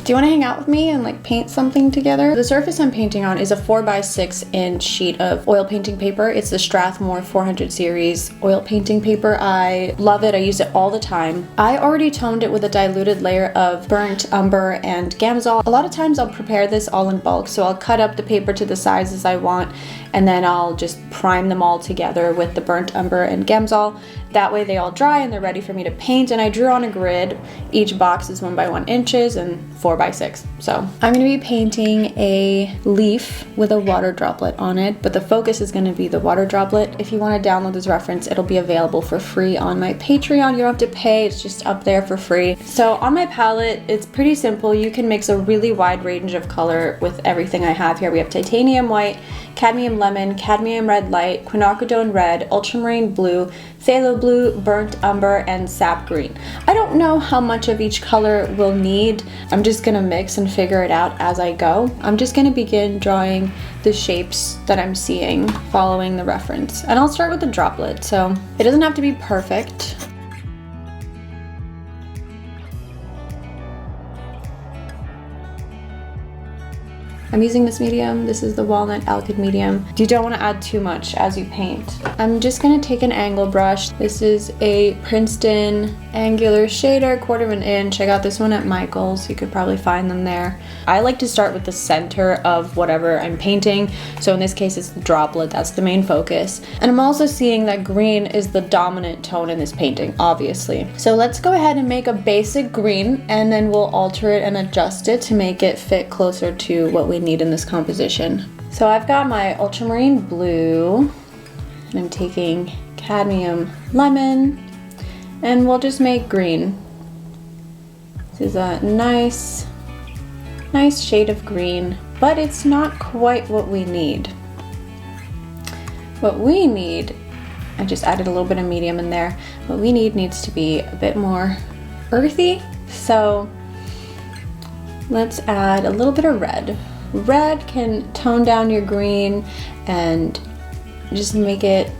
Do you want to hang out with me and like paint something together? The surface I'm painting on is a 4x6" sheet of oil painting paper. It's the Strathmore 400 series oil painting paper. I love it. I use it all the time. I already toned it with a diluted layer of burnt umber and Gamsol. A lot of times I'll prepare this all in bulk, so I'll cut up the paper to the sizes I want, and then I'll just prime them all together with the burnt umber and Gamsol. That way they all dry and they're ready for me to paint, and I drew on a grid. Each box is 1 by 1 inches and 4x6. So I'm gonna be painting a leaf with a water droplet on it, but the focus is gonna be the water droplet. If you wanna download this reference, it'll be available for free on my Patreon. You don't have to pay, it's just up there for free. So on my palette, it's pretty simple. You can mix a really wide range of color with everything I have here. We have titanium white, cadmium lemon, cadmium red light, quinacridone red, ultramarine blue, phthalo blue, burnt umber, and sap green. I don't know how much of each color we'll need. I'm just gonna mix and figure it out as I go. I'm just gonna begin drawing the shapes that I'm seeing following the reference. And I'll start with the droplet, so it doesn't have to be perfect. I'm using this medium. This is the walnut alkyd medium. You don't want to add too much as you paint. I'm just going to take an angle brush. This is a Princeton angular shader, 1/4 inch. I got this one at Michael's. You could probably find them there. I like to start with the center of whatever I'm painting. So in this case, it's the droplet. That's the main focus. And I'm also seeing that green is the dominant tone in this painting, obviously. So let's go ahead and make a basic green, and then we'll alter it and adjust it to make it fit closer to what we need in this composition. So I've got my ultramarine blue, and I'm taking cadmium lemon, and we'll just make green. This is a nice shade of green, but it's not quite what we need. What we need, I just added a little bit of medium in there. What we need needs to be a bit more earthy. So let's add a little bit of red. Red can tone down your green and just make it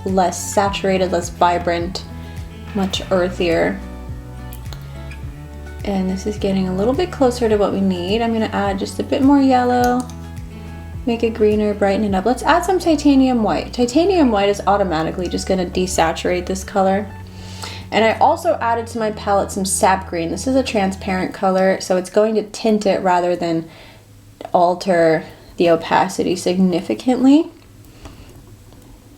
less saturated, less vibrant, much earthier. And this is getting a little bit closer to what we need. I'm gonna add just a bit more yellow, make it greener, brighten it up. Let's add some titanium white. Titanium white is automatically just gonna desaturate this color. And I also added to my palette some sap green. This is a transparent color, so it's going to tint it rather than alter the opacity significantly.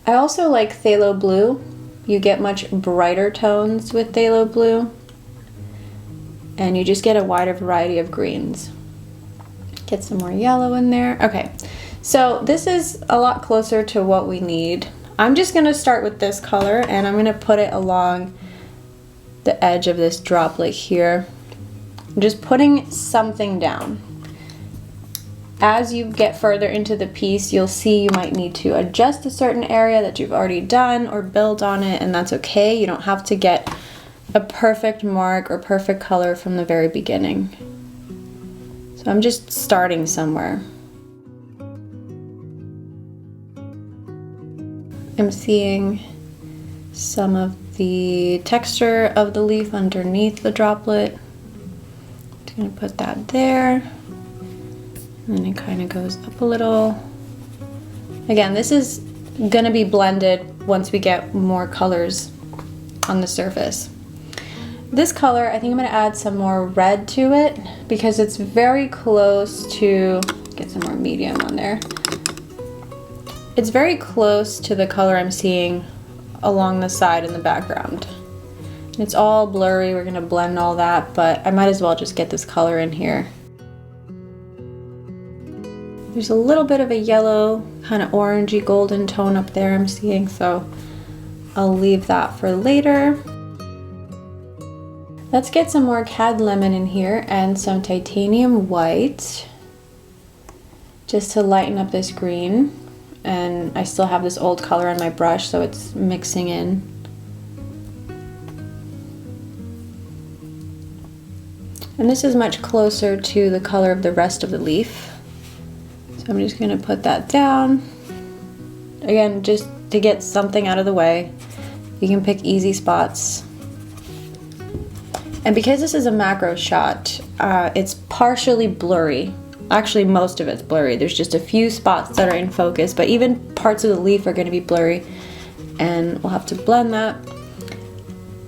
I also like phthalo blue. You get much brighter tones with phthalo blue, and you just get a wider variety of greens. Get some more yellow in there. Okay, so this is a lot closer to what we need. I'm just gonna start with this color, and I'm gonna put it along the edge of this droplet here. I'm just putting something down. As you get further into the piece, you'll see you might need to adjust a certain area that you've already done or build on it, and that's okay. You don't have to get a perfect mark or perfect color from the very beginning. So I'm just starting somewhere. I'm seeing some of the texture of the leaf underneath the droplet. Just gonna put that there. And then it kind of goes up a little. Again, this is gonna be blended once we get more colors on the surface. This color, I think I'm gonna add some more red to it because it's very close to, get some more medium on there. It's very close to the color I'm seeing along the side in the background. It's all blurry, we're gonna blend all that, but I might as well just get this color in here. There's a little bit of a yellow, kind of orangey golden tone up there I'm seeing, so I'll leave that for later. Let's get some more cad lemon in here and some titanium white, just to lighten up this green. And I still have this old color on my brush, so it's mixing in. And this is much closer to the color of the rest of the leaf. So I'm just gonna put that down. Again, just to get something out of the way. You can pick easy spots. And because this is a macro shot, it's partially blurry. Actually, most of it's blurry. There's just a few spots that are in focus, but even parts of the leaf are going to be blurry, and we'll have to blend that.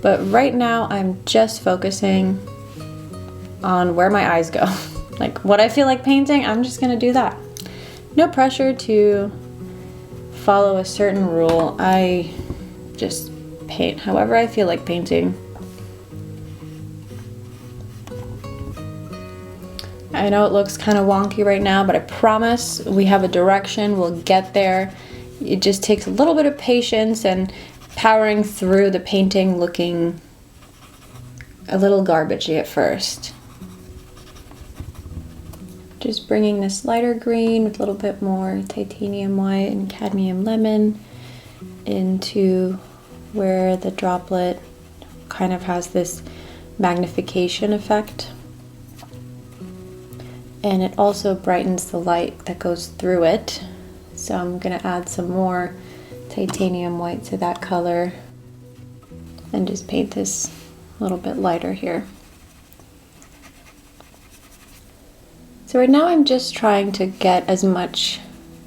But right now, I'm just focusing on where my eyes go. Like what I feel like painting, I'm just going to do that. No pressure to follow a certain rule. I just paint however I feel like painting. I know it looks kind of wonky right now, but I promise we have a direction, we'll get there. It just takes a little bit of patience and powering through the painting looking a little garbagey at first. Just bringing this lighter green with a little bit more titanium white and cadmium lemon into where the droplet kind of has this magnification effect. And it also brightens the light that goes through it. So I'm gonna add some more titanium white to that color and just paint this a little bit lighter here. So right now I'm just trying to get as much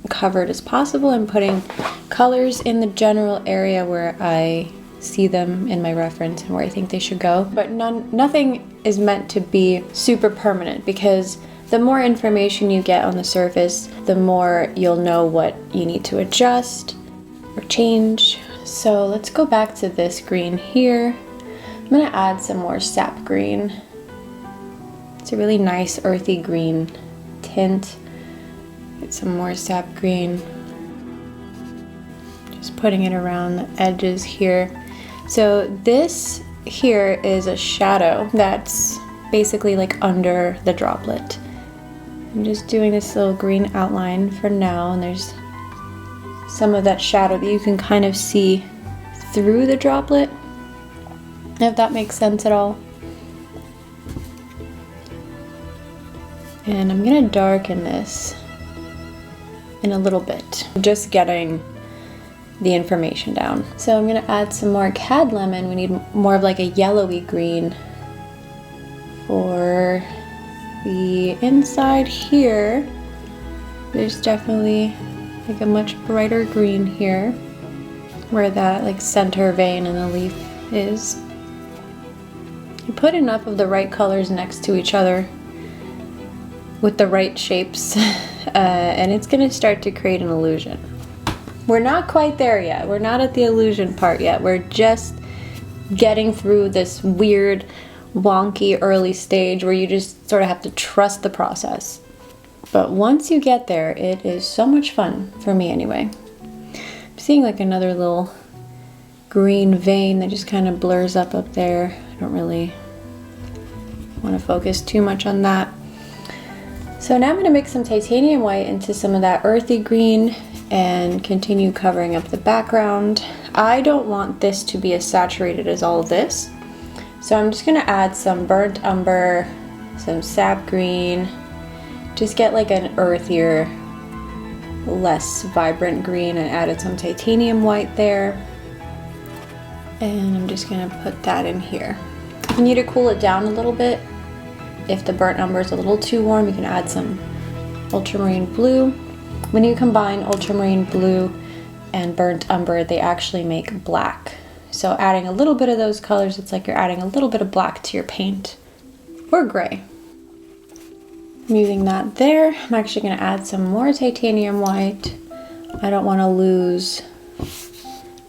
covered as possible. I'm putting colors in the general area where I see them in my reference and where I think they should go. But nothing is meant to be super permanent, because the more information you get on the surface, the more you'll know what you need to adjust or change. So let's go back to this green here. I'm gonna add some more sap green. It's a really nice earthy green tint. Get some more sap green. Just putting it around the edges here. So this here is a shadow that's basically like under the droplet. I'm just doing this little green outline for now, and there's some of that shadow that you can kind of see through the droplet, if that makes sense at all. And I'm gonna darken this in a little bit, just getting the information down. So I'm gonna add some more cad lemon. We need more of like a yellowy green for the inside here. There's definitely like a much brighter green here where that like center vein in the leaf is. You put enough of the right colors next to each other with the right shapes and it's gonna start to create an illusion. We're not quite there yet. We're not at the illusion part yet. We're just getting through this weird wonky early stage where you just sort of have to trust the process. But once you get there, it is so much fun, for me anyway. I'm seeing like another little green vein that just kind of blurs up there. I don't really want to focus too much on that. So now I'm going to mix some titanium white into some of that earthy green and continue covering up the background. I don't want this to be as saturated as all of this. So I'm just gonna add some burnt umber, some sap green, just get like an earthier, less vibrant green, and added some titanium white there. And I'm just gonna put that in here. You need to cool it down a little bit. If the burnt umber is a little too warm, you can add some ultramarine blue. When you combine ultramarine blue and burnt umber, they actually make black. So adding a little bit of those colors, it's like you're adding a little bit of black to your paint, or gray. I'm using that there. I'm actually gonna add some more titanium white. I don't wanna lose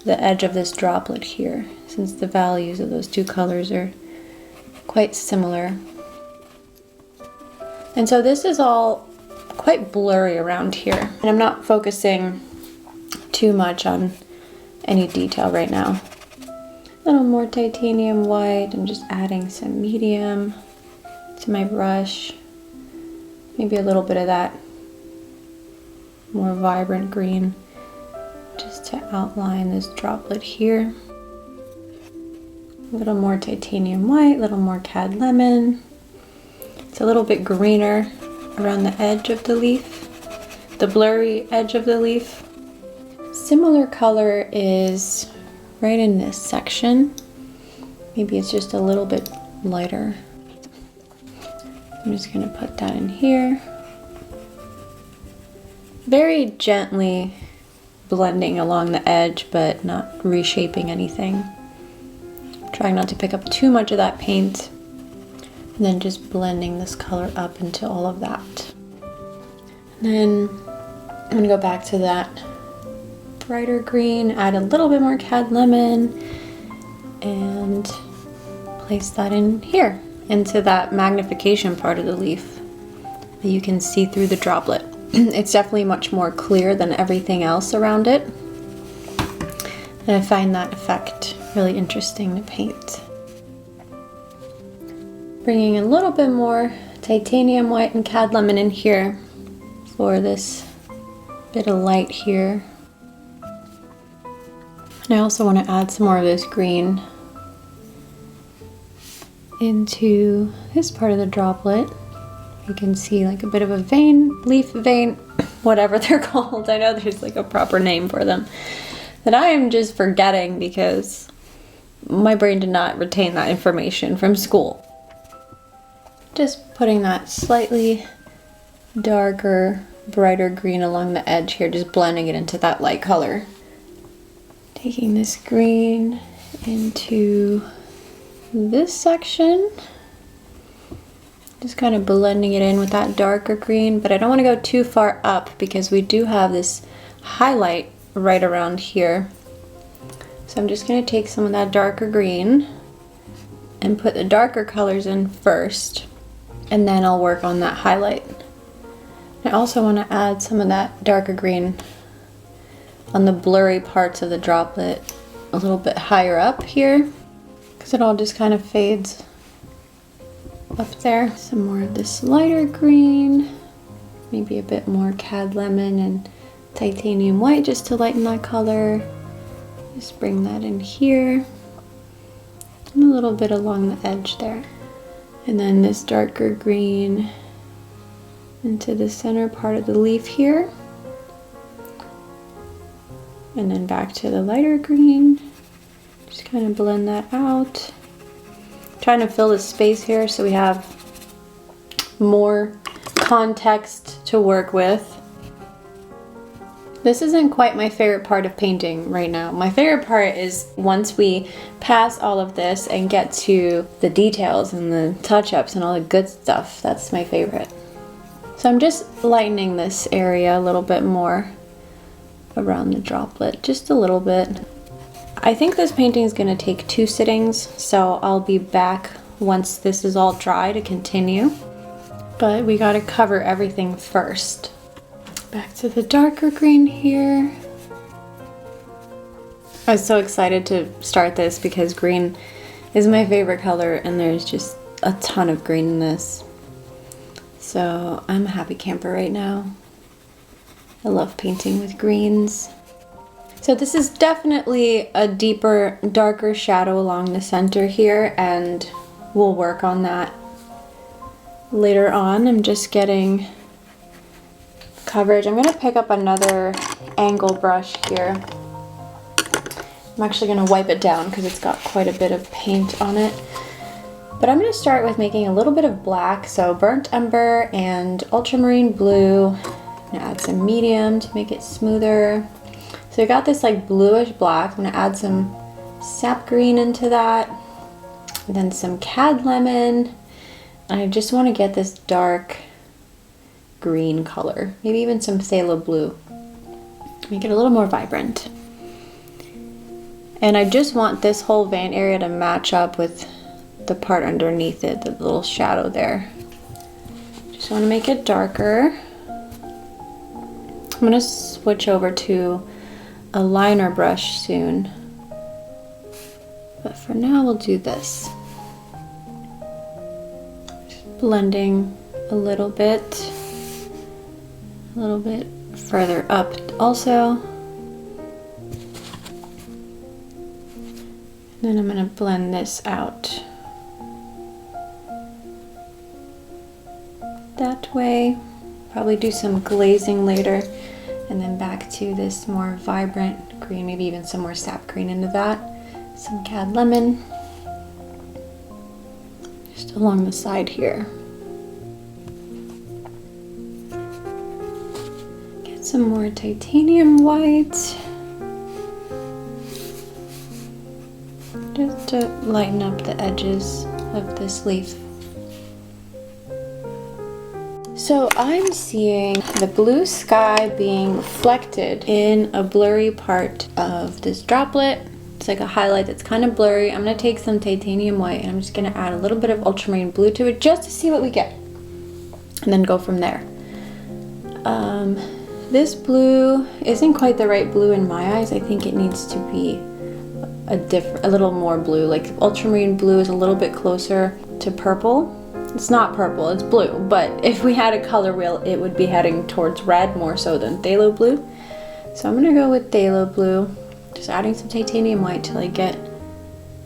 the edge of this droplet here, since the values of those two colors are quite similar. And so this is all quite blurry around here, and I'm not focusing too much on any detail right now. A little more titanium white. I'm just adding some medium to my brush. Maybe a little bit of that more vibrant green just to outline this droplet here. A little more titanium white, a little more cad lemon. It's a little bit greener around the edge of the leaf, the blurry edge of the leaf. Similar color is right in this section. Maybe it's just a little bit lighter. I'm just gonna put that in here. Very gently blending along the edge, but not reshaping anything. Trying not to pick up too much of that paint. And then just blending this color up into all of that. And then I'm gonna go back to that brighter green, add a little bit more cad lemon, and place that in here, into that magnification part of the leaf that you can see through the droplet. It's definitely much more clear than everything else around it. And I find that effect really interesting to paint. Bringing a little bit more titanium white and cad lemon in here for this bit of light here. And I also want to add some more of this green into this part of the droplet. You can see like a bit of a vein, leaf vein, whatever they're called. I know there's like a proper name for them that I am just forgetting because my brain did not retain that information from school. Just putting that slightly darker, brighter green along the edge here, just blending it into that light color. Taking this green into this section. Just kind of blending it in with that darker green, but I don't want to go too far up because we do have this highlight right around here. So I'm just going to take some of that darker green and put the darker colors in first, and then I'll work on that highlight. I also want to add some of that darker green on the blurry parts of the droplet a little bit higher up here, because it all just kind of fades up there. Some more of this lighter green, maybe a bit more cad lemon and titanium white just to lighten that color. Just bring that in here and a little bit along the edge there. And then this darker green into the center part of the leaf here. And then back to the lighter green. Just kind of blend that out. Trying to fill the space here so we have more context to work with. This isn't quite my favorite part of painting right now. My favorite part is once we pass all of this and get to the details and the touch-ups and all the good stuff. That's my favorite. So I'm just lightening this area a little bit more around the droplet, just a little bit. I think this painting is going to take 2 sittings, so I'll be back once this is all dry to continue. But we got to cover everything first. Back to the darker green here. I was so excited to start this because green is my favorite color and there's just a ton of green in this. So I'm a happy camper right now. I love painting with greens. So this is definitely a deeper, darker shadow along the center here, and we'll work on that later on. I'm just getting coverage. I'm going to pick up another angle brush here. I'm actually going to wipe it down because it's got quite a bit of paint on it. But I'm going to start with making a little bit of black, so burnt umber and ultramarine blue. I'm going to add some medium to make it smoother. So I got this like bluish black. I'm going to add some sap green into that, and then some cad lemon. And I just want to get this dark green color, maybe even some phthalo blue. Make it a little more vibrant. And I just want this whole vein area to match up with the part underneath it, the little shadow there. Just want to make it darker. I'm going to switch over to a liner brush soon, but for now we'll do this. Just blending a little bit further up also. And then I'm going to blend this out that way. Probably do some glazing later. And then back to this more vibrant green, maybe even some more sap green into that. Some cad lemon. along the side here. Get some more titanium white. Just to lighten up the edges of this leaf. So I'm seeing the blue sky being reflected in a blurry part of this droplet. It's like a highlight that's kind of blurry. I'm gonna take some titanium white and I'm just gonna add a little bit of ultramarine blue to it just to see what we get. And then go from there. This blue isn't quite the right blue in my eyes. I think it needs to be a little more blue. Like ultramarine blue is a little bit closer to purple. It's not purple, it's blue, but if we had a color wheel, it would be heading towards red more so than phthalo blue. So I'm gonna go with phthalo blue, just adding some titanium white till I get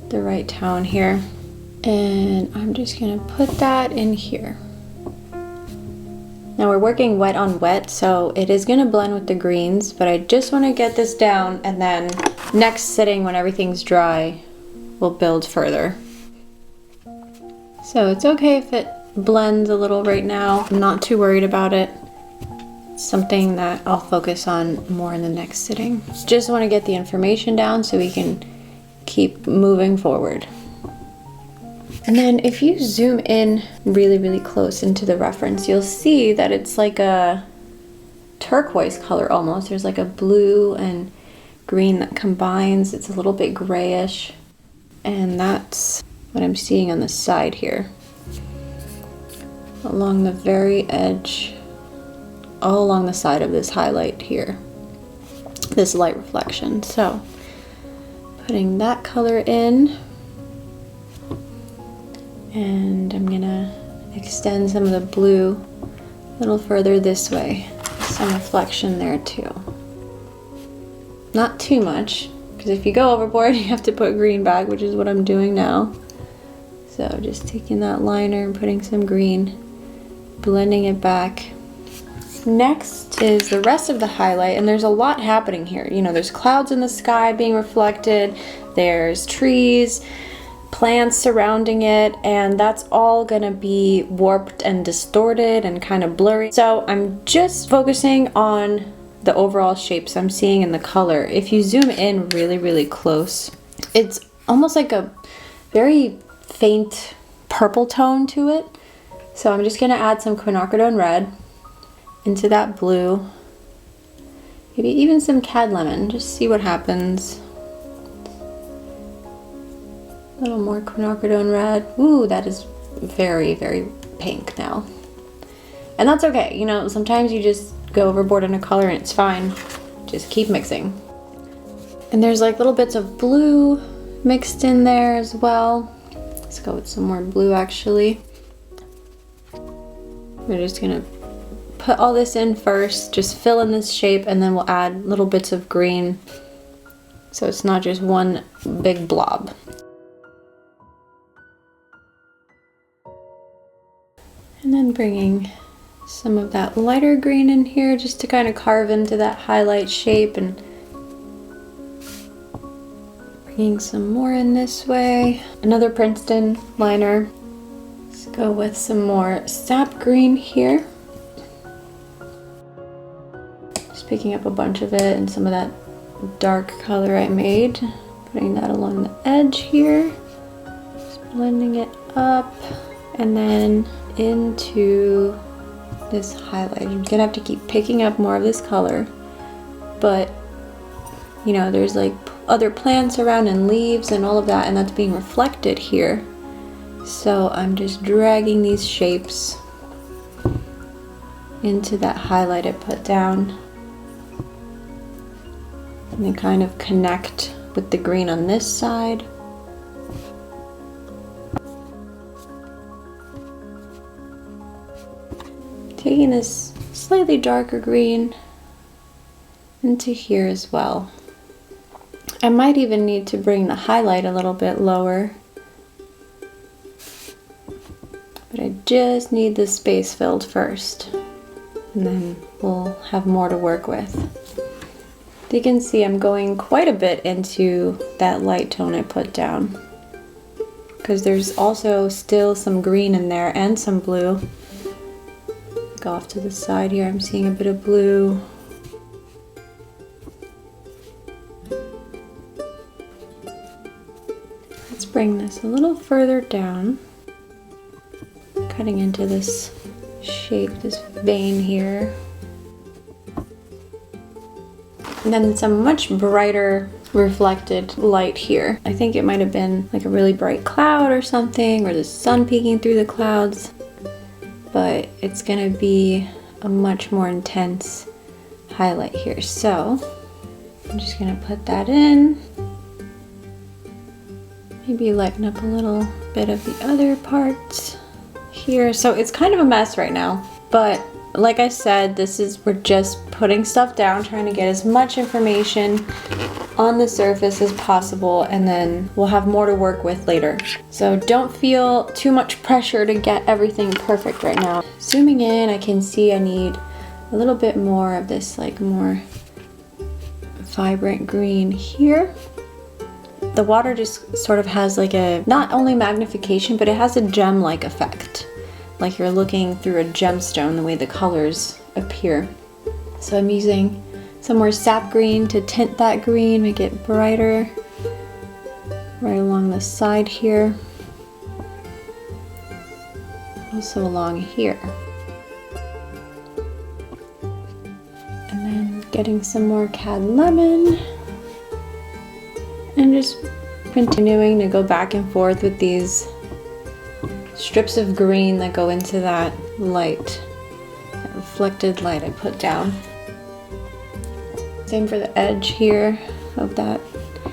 the right tone here. And I'm just gonna put that in here. Now we're working wet on wet, so it is gonna blend with the greens, but I just wanna get this down, and then next sitting when everything's dry, we'll build further. So it's okay if it blends a little right now. I'm not too worried about it. It's something that I'll focus on more in the next sitting. Just wanna get the information down so we can keep moving forward. And then if you zoom in really, really close into the reference, you'll see that it's like a turquoise color almost. There's like a blue and green that combines. It's a little bit grayish. And that's what I'm seeing on the side here. Along the very edge, all along the side of this highlight here. This light reflection. So, putting that color in. And I'm gonna extend some of the blue a little further this way. Some reflection there too. Not too much, because if you go overboard, you have to put green back, which is what I'm doing now. So just taking that liner and putting some green, blending it back. Next is the rest of the highlight, and there's a lot happening here. You know, there's clouds in the sky being reflected, there's trees, plants surrounding it, and that's all gonna be warped and distorted and kind of blurry. So I'm just focusing on the overall shapes I'm seeing in the color. If you zoom in really, really close, it's almost like a very faint purple tone to it. So I'm just gonna add some quinacridone red into that blue. Maybe even some cad lemon, just see what happens. A little more quinacridone red. Ooh, that is very, very pink now. And that's okay, you know, sometimes you just go overboard in a color and it's fine. Just keep mixing. And there's like little bits of blue mixed in there as well. Let's go with some more blue actually. We're just gonna put all this in first, just fill in this shape, and then we'll add little bits of green so it's not just one big blob. And then bringing some of that lighter green in here just to kind of carve into that highlight shape, and bringing some more in this way. Another Princeton liner. Let's go with some more sap green here. Just picking up a bunch of it and some of that dark color I made. Putting that along the edge here. Just blending it up. And then into this highlight. I'm gonna have to keep picking up more of this color, but you know, there's like other plants around and leaves and all of that, and that's being reflected here. So I'm just dragging these shapes into that highlight I put down, and then kind of connect with the green on this side. Taking this slightly darker green into here as well. I might even need to bring the highlight a little bit lower, but I just need the space filled first, and then we'll have more to work with. You can see I'm going quite a bit into that light tone I put down. because there's also still some green in there and some blue. Go off to the side here, I'm seeing a bit of blue. Let's bring this a little further down, cutting into this shape, this vein here. And then some much brighter reflected light here. I think it might have been like a really bright cloud or something, or the sun peeking through the clouds, but it's gonna be a much more intense highlight here. So I'm just gonna put that in. Maybe lighten up a little bit of the other parts here. So it's kind of a mess right now, but like I said, we're just putting stuff down, trying to get as much information on the surface as possible, and then we'll have more to work with later. So don't feel too much pressure to get everything perfect right now. Zooming in, I can see I need a little bit more of this like more vibrant green here. The water just sort of has like a, not only magnification, but it has a gem-like effect. Like you're looking through a gemstone, the way the colors appear. So I'm using some more sap green to tint that green, make it brighter, right along the side here. Also along here. And then getting some more cad lemon. And just continuing to go back and forth with these strips of green that go into that light, that reflected light I put down. Same for the edge here of that.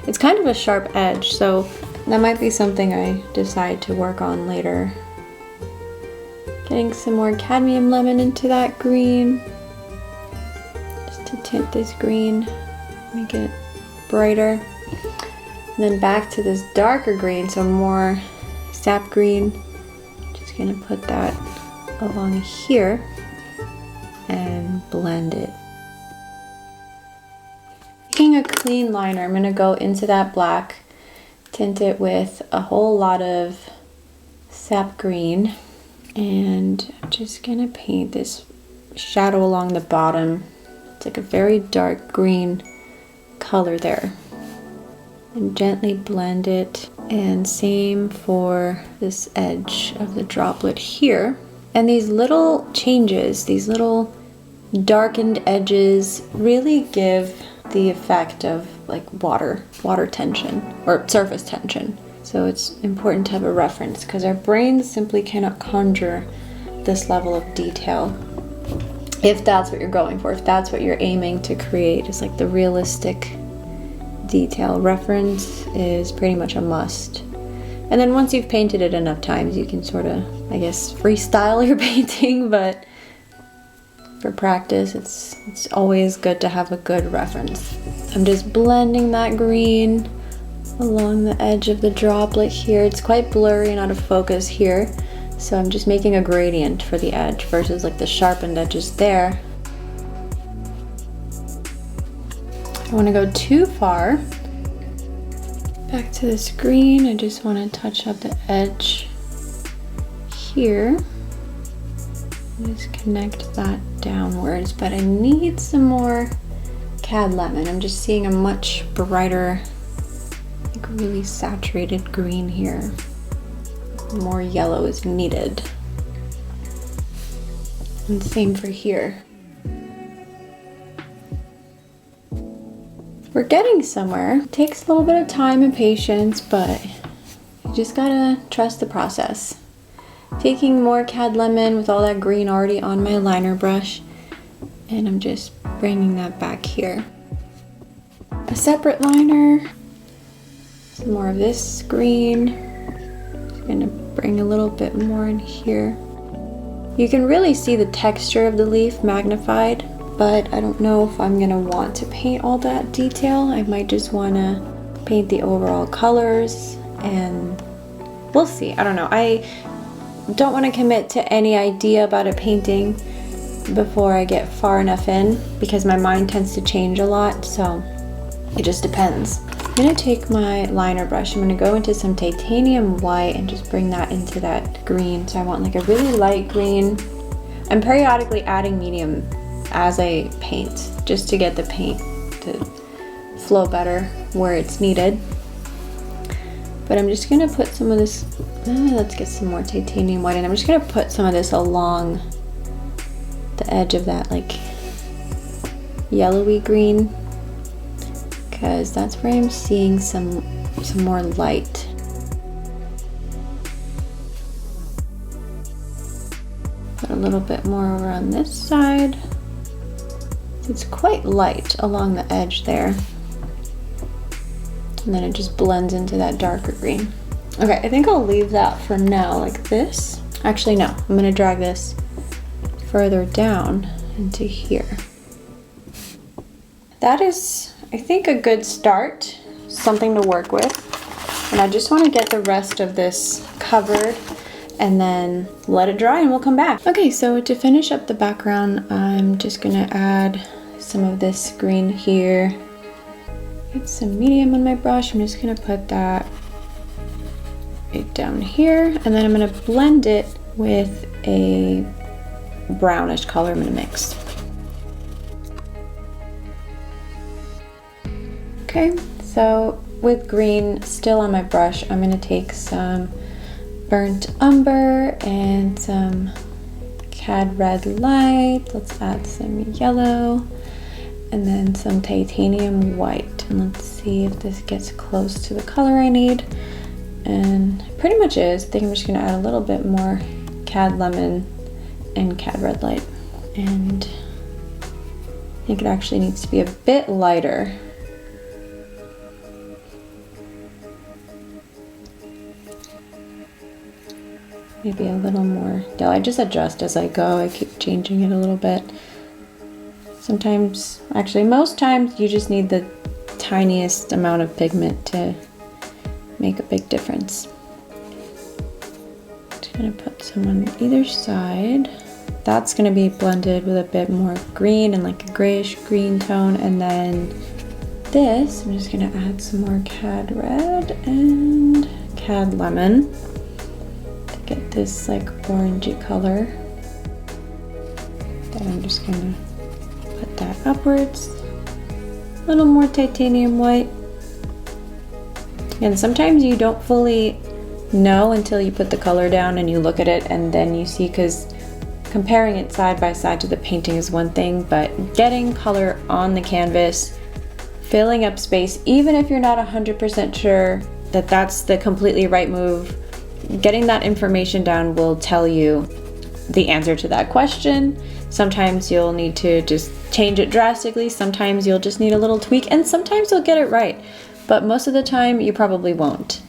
It's kind of a sharp edge, so that might be something I decide to work on later. Getting some more cadmium lemon into that green, just to tint this green, make it brighter. And then back to this darker green, so more sap green. Just gonna put that along here and blend it. Taking a clean liner, I'm gonna go into that black, tint it with a whole lot of sap green, and I'm just gonna paint this shadow along the bottom. It's like a very dark green color there. And gently blend it, and same for this edge of the droplet here. And these little changes, these little darkened edges really give the effect of like water tension or surface tension. So it's important to have a reference because our brains simply cannot conjure this level of detail if that's what you're going for, if that's what you're aiming to create, is like the realistic detail. Reference is pretty much a must. And then once you've painted it enough times, you can sort of, I guess, freestyle your painting, but for practice, it's always good to have a good reference. I'm just blending that green along the edge of the droplet here. It's quite blurry and out of focus here, so I'm just making a gradient for the edge versus like the sharpened edges there. I don't want to go too far. Back to this green, I just want to touch up the edge here. Just connect that downwards, but I need some more cad lemon. I'm just seeing a much brighter, like really saturated green here. More yellow is needed. And same for here. We're getting somewhere. It takes a little bit of time and patience, but you just gotta trust the process. Taking more cad lemon with all that green already on my liner brush, and I'm just bringing that back here. A separate liner, some more of this green. Just gonna bring a little bit more in here. You can really see the texture of the leaf magnified, but I don't know if I'm gonna want to paint all that detail. I might just wanna paint the overall colors, and we'll see. I don't know. I don't want to commit to any idea about a painting before I get far enough in, because my mind tends to change a lot, so it just depends. gonna take my liner brush. I'm gonna go into some titanium white and just bring that into that green. So I want like a really light green. I'm periodically adding medium as I paint, just to get the paint to flow better where it's needed. But I'm just gonna put some of this, let's get some more titanium white, and I'm just gonna put some of this along the edge of that like yellowy green, because that's where I'm seeing some more light. Put a little bit more over on this side. It's quite light along the edge there. And then it just blends into that darker green. Okay, I think I'll leave that for now like this. Actually, no, I'm gonna drag this further down into here. That is, I think, a good start, something to work with. And I just wanna get the rest of this covered and then let it dry and we'll come back. Okay, so to finish up the background, I'm just gonna add some of this green here. Get some medium on my brush. I'm just gonna put that right down here, and then I'm gonna blend it with a brownish color I'm gonna mix. Okay, so with green still on my brush, I'm gonna take some burnt umber and some cad red light. Let's add some yellow and then some titanium white. And let's see if this gets close to the color I need. And it pretty much is. I think I'm just gonna add a little bit more cad lemon and cad red light. And I think it actually needs to be a bit lighter. Maybe a little more. No, I just adjust as I go. I keep changing it a little bit. Sometimes, actually most times, you just need the tiniest amount of pigment to make a big difference. Just gonna put some on either side. That's gonna be blended with a bit more green and like a grayish green tone, and then this, I'm just gonna add some more cad red and cad lemon to get this like orangey color. Then I'm just gonna put that upwards. A little more titanium white. And sometimes you don't fully know until you put the color down and you look at it and then you see, because comparing it side by side to the painting is one thing, but getting color on the canvas, filling up space, even if you're not 100% sure that that's the completely right move, getting that information down will tell you the answer to that question. Sometimes you'll need to just change it drastically, sometimes you'll just need a little tweak, and sometimes you'll get it right. But most of the time you probably won't.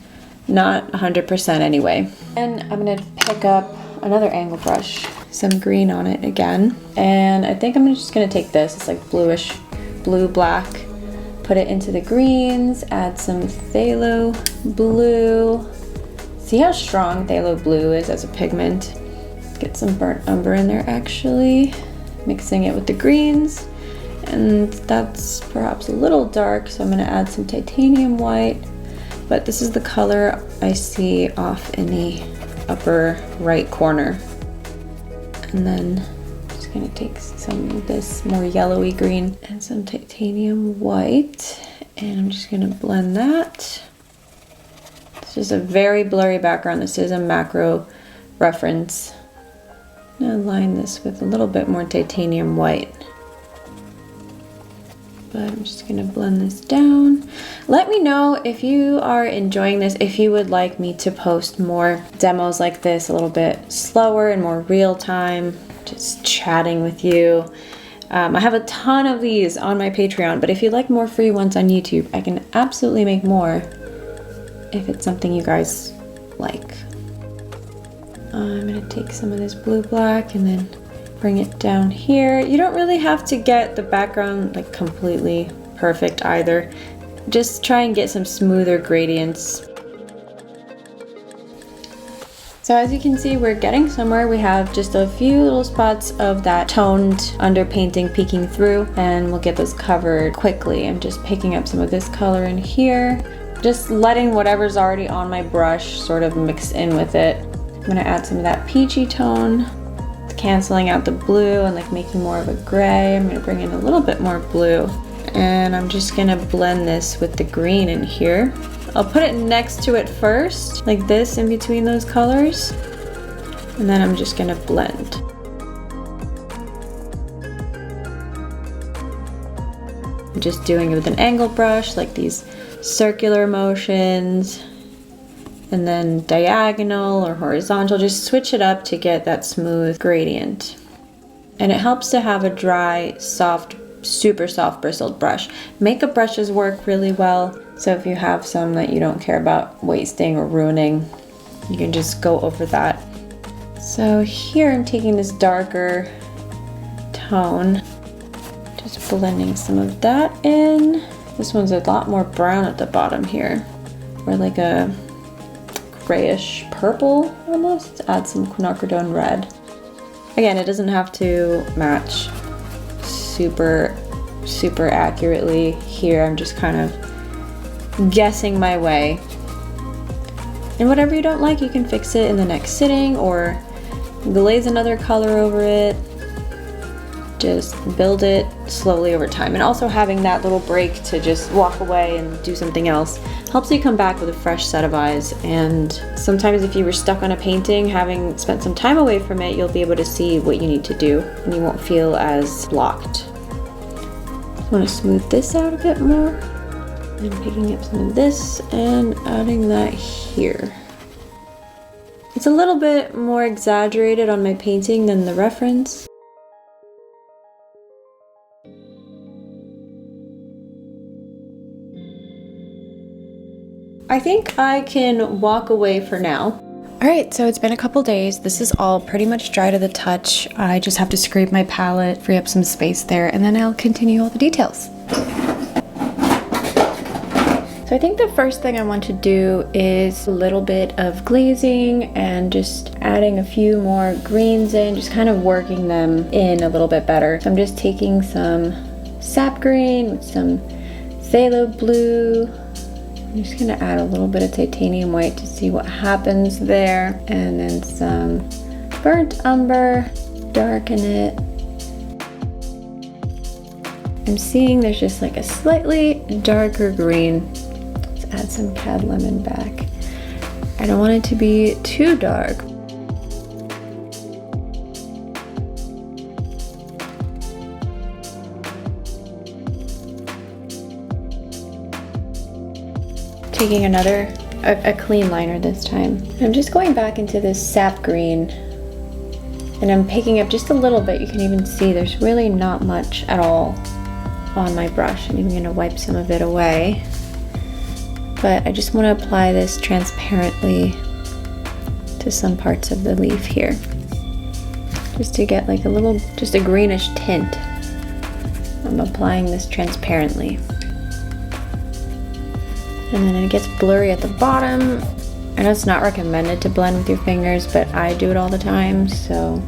Not 100% anyway. And I'm gonna pick up another angle brush, some green on it again. And I think I'm just gonna take this, it's like bluish, blue black, put it into the greens, add some phthalo blue. See how strong phthalo blue is as a pigment? Get some burnt umber in there actually, mixing it with the greens, and that's perhaps a little dark, so I'm going to add some titanium white, but this is the color I see off in the upper right corner. And then I'm just going to take some of this more yellowy green and some titanium white, and I'm just going to blend that. This is a very blurry background. This is a macro reference. I'm gonna line this with a little bit more titanium white. But I'm just gonna blend this down. Let me know if you are enjoying this, if you would like me to post more demos like this, a little bit slower and more real time, just chatting with you. I have a ton of these on my Patreon, but if you'd like more free ones on YouTube, I can absolutely make more if it's something you guys like. I'm gonna take some of this blue black and then bring it down here. You don't really have to get the background like completely perfect either. Just try and get some smoother gradients. So as you can see, we're getting somewhere. We have just a few little spots of that toned underpainting peeking through, and we'll get those covered quickly. I'm just picking up some of this color in here, just letting whatever's already on my brush sort of mix in with it. I'm gonna add some of that peachy tone, canceling out the blue and like making more of a gray. I'm gonna bring in a little bit more blue, and I'm just gonna blend this with the green in here. I'll put it next to it first, like this, in between those colors, and then I'm just gonna blend. I'm just doing it with an angle brush, like these circular motions, and then diagonal or horizontal. Just switch it up to get that smooth gradient. And it helps to have a dry, soft, super soft bristled brush. Makeup brushes work really well, so if you have some that you don't care about wasting or ruining, you can just go over that. So here I'm taking this darker tone, just blending some of that in. This one's a lot more brown at the bottom here, or like a grayish purple almost. Add some quinacridone red. Again, it doesn't have to match super accurately here. I'm just kind of guessing my way. And whatever you don't like, you can fix it in the next sitting or glaze another color over it. Just build it slowly over time. And also having that little break to just walk away and do something else helps you come back with a fresh set of eyes. And sometimes if you were stuck on a painting, having spent some time away from it, you'll be able to see what you need to do and you won't feel as blocked. I want to smooth this out a bit more. I'm picking up some of this and adding that here. It's a little bit more exaggerated on my painting than the reference. I think I can walk away for now. Alright, so it's been a couple days. This is all pretty much dry to the touch. I just have to scrape my palette, free up some space there, and then I'll continue all the details. So I think the first thing I want to do is a little bit of glazing and just adding a few more greens in, just kind of working them in a little bit better. So I'm just taking some sap green with some phthalo blue. I'm just gonna add a little bit of titanium white to see what happens there. And then some burnt umber, darken it. I'm seeing there's just like a slightly darker green. Let's add some cad lemon back. I don't want it to be too dark. Taking a clean liner this time. I'm just going back into this sap green and I'm picking up just a little bit. You can even see there's really not much at all on my brush. I'm even gonna wipe some of it away. But I just wanna apply this transparently to some parts of the leaf here. Just to get like a little, just a greenish tint. I'm applying this transparently. And then it gets blurry at the bottom. I know it's not recommended to blend with your fingers, but I do it all the time, so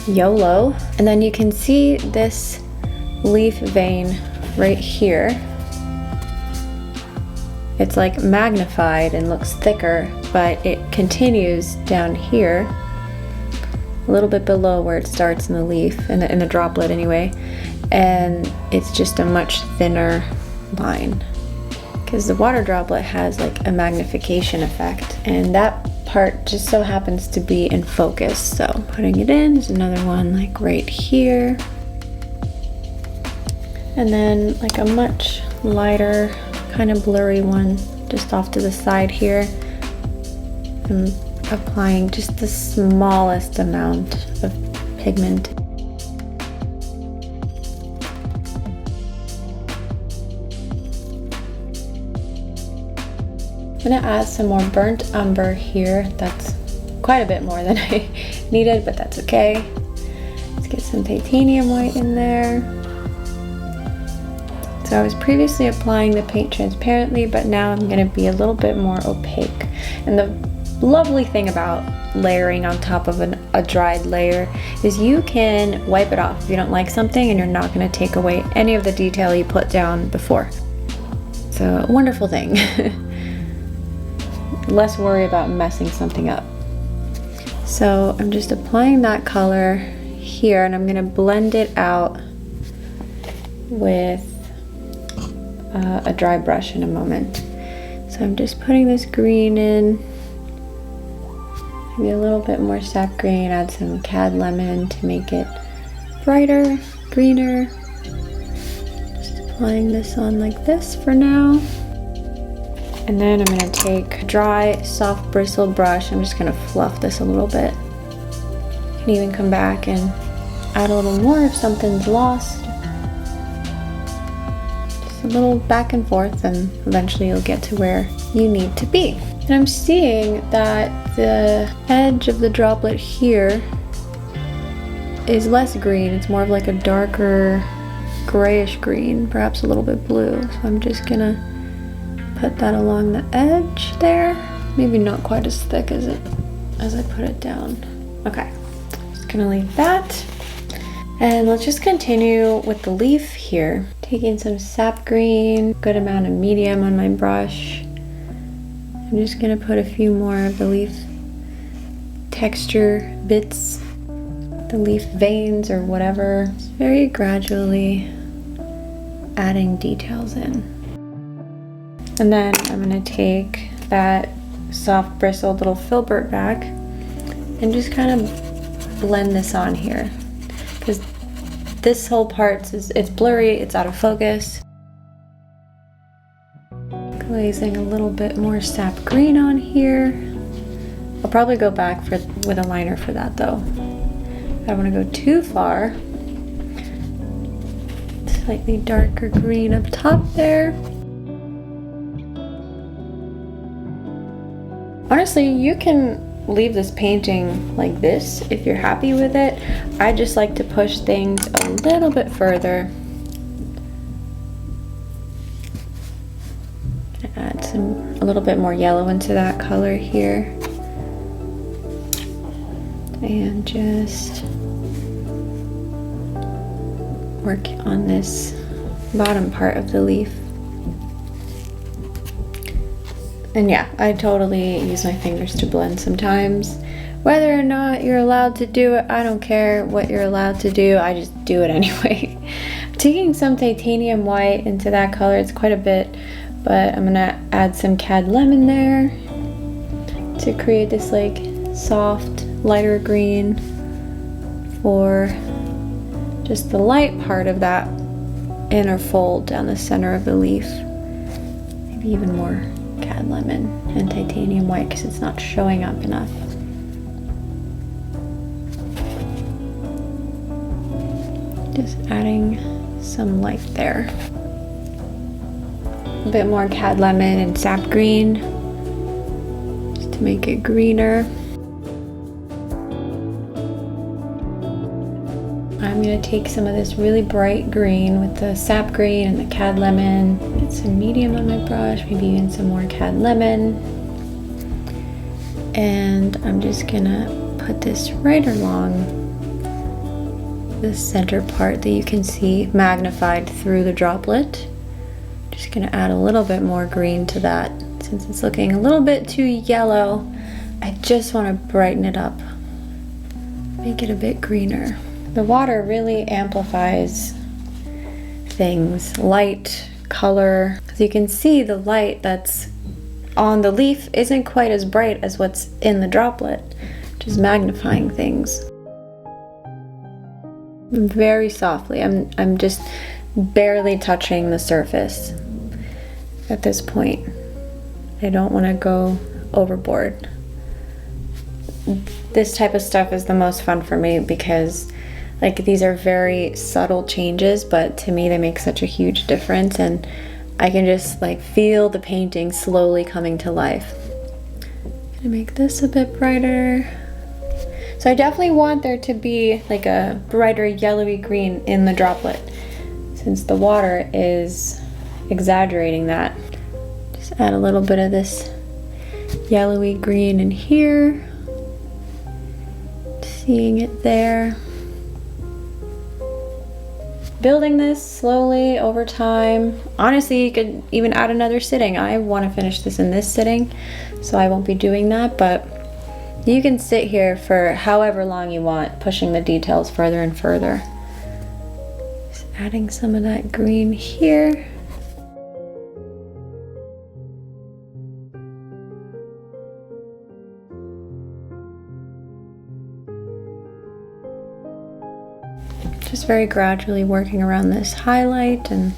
YOLO. And then you can see this leaf vein right here. It's like magnified and looks thicker, but it continues down here, a little bit below where it starts in the leaf, in the droplet anyway, and it's just a much thinner line. Because the water droplet has like a magnification effect, and that part just so happens to be in focus. So putting it in, there's another one like right here. And then like a much lighter, kind of blurry one just off to the side here. I'm applying just the smallest amount of pigment. I'm gonna add some more burnt umber here. That's quite a bit more than I needed, but that's okay. Let's get some titanium white in there. So I was previously applying the paint transparently, but now I'm gonna be a little bit more opaque. And the lovely thing about layering on top of a dried layer is you can wipe it off if you don't like something, and you're not going to take away any of the detail you put down before. It's a wonderful thing. Less worry about messing something up. So I'm just applying that color here, and I'm going to blend it out with a dry brush in a moment. So I'm just putting this green in, maybe a little bit more sap green, add some cad lemon to make it brighter, greener. Just applying this on like this for now. And then I'm going to take a dry, soft bristled brush. I'm just going to fluff this a little bit. You can even come back and add a little more if something's lost. A little back and forth, and eventually you'll get to where you need to be. And I'm seeing that the edge of the droplet here is less green. It's more of like a darker grayish green, perhaps a little bit blue. So I'm just gonna put that along the edge there. Maybe not quite as thick as I put it down. Okay, just gonna leave that. And let's just continue with the leaf here. Taking some sap green, good amount of medium on my brush. I'm just gonna put a few more of the leaf texture bits, the leaf veins or whatever. Just very gradually adding details in. And then I'm gonna take that soft bristled little filbert back and just kind of blend this on here, because this whole part it's blurry, it's out of focus. Glazing a little bit more sap green on here. I'll probably go back with a liner for that though. I don't want to go too far. Slightly darker green up top there. Honestly, you can leave this painting like this if you're happy with it. I just like to push things a little bit further. Add a little bit more yellow into that color here. And just work on this bottom part of the leaf. And yeah, I totally use my fingers to blend sometimes. Whether or not you're allowed to do it, I don't care what you're allowed to do, I just do it anyway. Taking some titanium white into that color, it's quite a bit, but I'm gonna add some cad lemon there to create this like soft, lighter green for just the light part of that inner fold down the center of the leaf. Maybe even more cad lemon and titanium white because it's not showing up enough. Just adding some light there. A bit more cad lemon and sap green just to make it greener. I'm going to take some of this really bright green with the sap green and the cad lemon, get some medium on my brush, maybe even some more cad lemon. And I'm just going to put this right along the center part that you can see magnified through the droplet. Just going to add a little bit more green to that. Since it's looking a little bit too yellow, I just want to brighten it up, make it a bit greener. The water really amplifies things, light, color. As you can see, the light that's on the leaf isn't quite as bright as what's in the droplet, which is magnifying things. Very softly, I'm just barely touching the surface at this point. I don't want to go overboard. This type of stuff is the most fun for me because like these are very subtle changes, but to me they make such a huge difference, and I can just like feel the painting slowly coming to life. Gonna make this a bit brighter. So I definitely want there to be like a brighter yellowy green in the droplet, since the water is exaggerating that. Just add a little bit of this yellowy green in here. Seeing it there. Building this slowly over time. Honestly, you could even add another sitting. I want to finish this in this sitting, so I won't be doing that, but you can sit here for however long you want, pushing the details further and further. Just adding some of that green here. Just very gradually working around this highlight and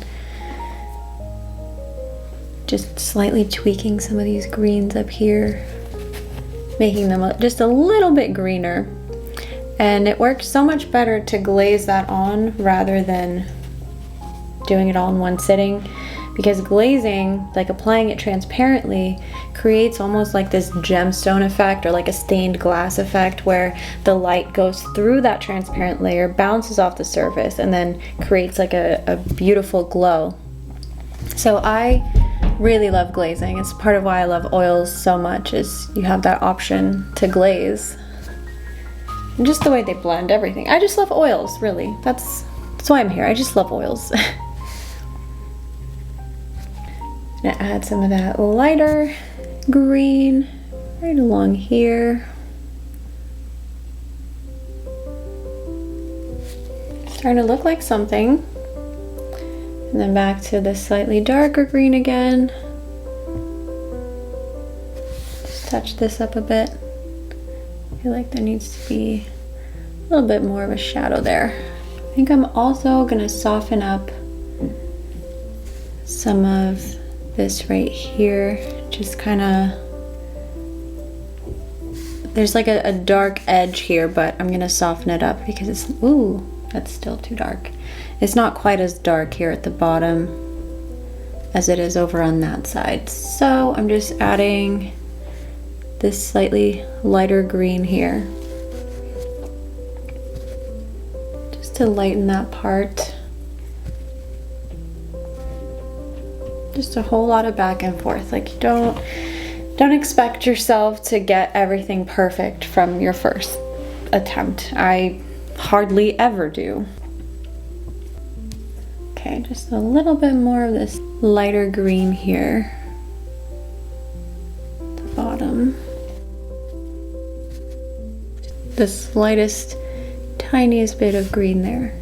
just slightly tweaking some of these greens up here, making them just a little bit greener. And it works so much better to glaze that on rather than doing it all in one sitting, because glazing, like applying it transparently, creates almost like this gemstone effect, or like a stained glass effect, where the light goes through that transparent layer, bounces off the surface, and then creates like a beautiful glow. So I really love glazing. It's part of why I love oils so much, is you have that option to glaze. And just the way they blend everything. I just love oils, really. That's why I'm here. I just love oils. Gonna add some of that lighter green right along here. Starting to look like something. And then back to the slightly darker green again. Just touch this up a bit. I feel like there needs to be a little bit more of a shadow there. I think I'm also gonna soften up some of this right here. Just kind of, there's like a dark edge here, but I'm gonna soften it up because it's, ooh, that's still too dark. It's not quite as dark here at the bottom as it is over on that side. So I'm just adding this slightly lighter green here, just to lighten that part. Just a whole lot of back and forth. Like, don't expect yourself to get everything perfect from your first attempt. I hardly ever do. Okay, just a little bit more of this lighter green here at the bottom. The slightest, tiniest bit of green there.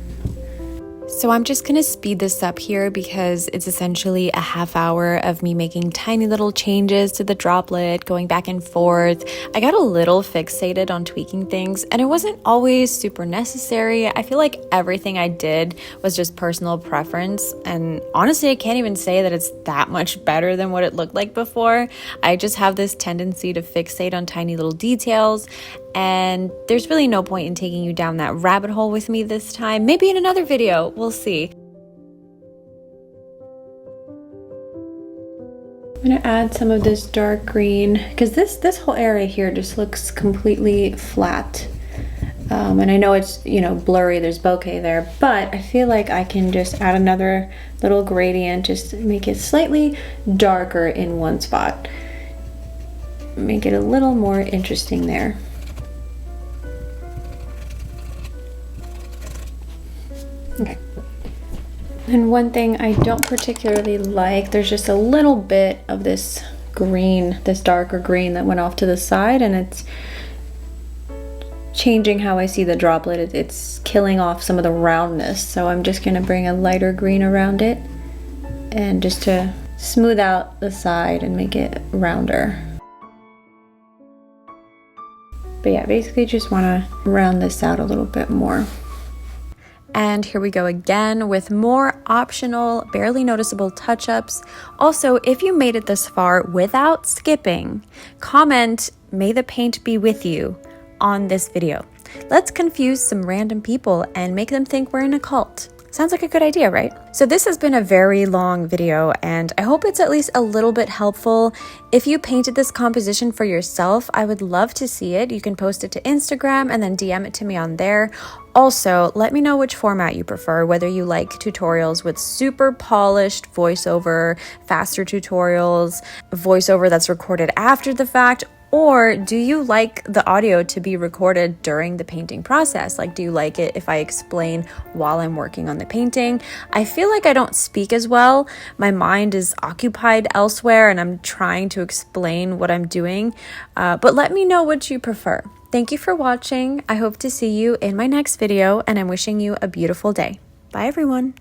So I'm just gonna speed this up here because it's essentially a half hour of me making tiny little changes to the droplet, going back and forth. I got a little fixated on tweaking things, and it wasn't always super necessary. I feel like everything I did was just personal preference, and honestly, I can't even say that it's that much better than what it looked like before. I just have this tendency to fixate on tiny little details, and there's really no point in taking you down that rabbit hole with me this time. Maybe in another video, we'll see. I'm gonna add some of this dark green because this whole area here just looks completely flat. And I know it's, you know, blurry, there's bokeh there, but I feel like I can just add another little gradient just to make it slightly darker in one spot. Make it a little more interesting there. Okay. And one thing I don't particularly like, there's just a little bit of this green, this darker green that went off to the side, and it's changing how I see the droplet. It's killing off some of the roundness. So I'm just gonna bring a lighter green around it and just to smooth out the side and make it rounder. But yeah, basically just wanna round this out a little bit more. And here we go again with more optional, barely noticeable touch-ups. Also, if you made it this far without skipping, comment, "May the paint be with you," on this video. Let's confuse some random people and make them think we're in a cult. Sounds like a good idea, right? So this has been a very long video, and I hope it's at least a little bit helpful. If you painted this composition for yourself, I would love to see it. You can post it to Instagram and then DM it to me on there. Also, let me know which format you prefer, whether you like tutorials with super polished voiceover, faster tutorials, voiceover that's recorded after the fact, or do you like the audio to be recorded during the painting process? Like, do you like it if I explain while I'm working on the painting? I feel like I don't speak as well. My mind is occupied elsewhere and I'm trying to explain what I'm doing. But let me know what you prefer. Thank you for watching. I hope to see you in my next video, and I'm wishing you a beautiful day. Bye, everyone.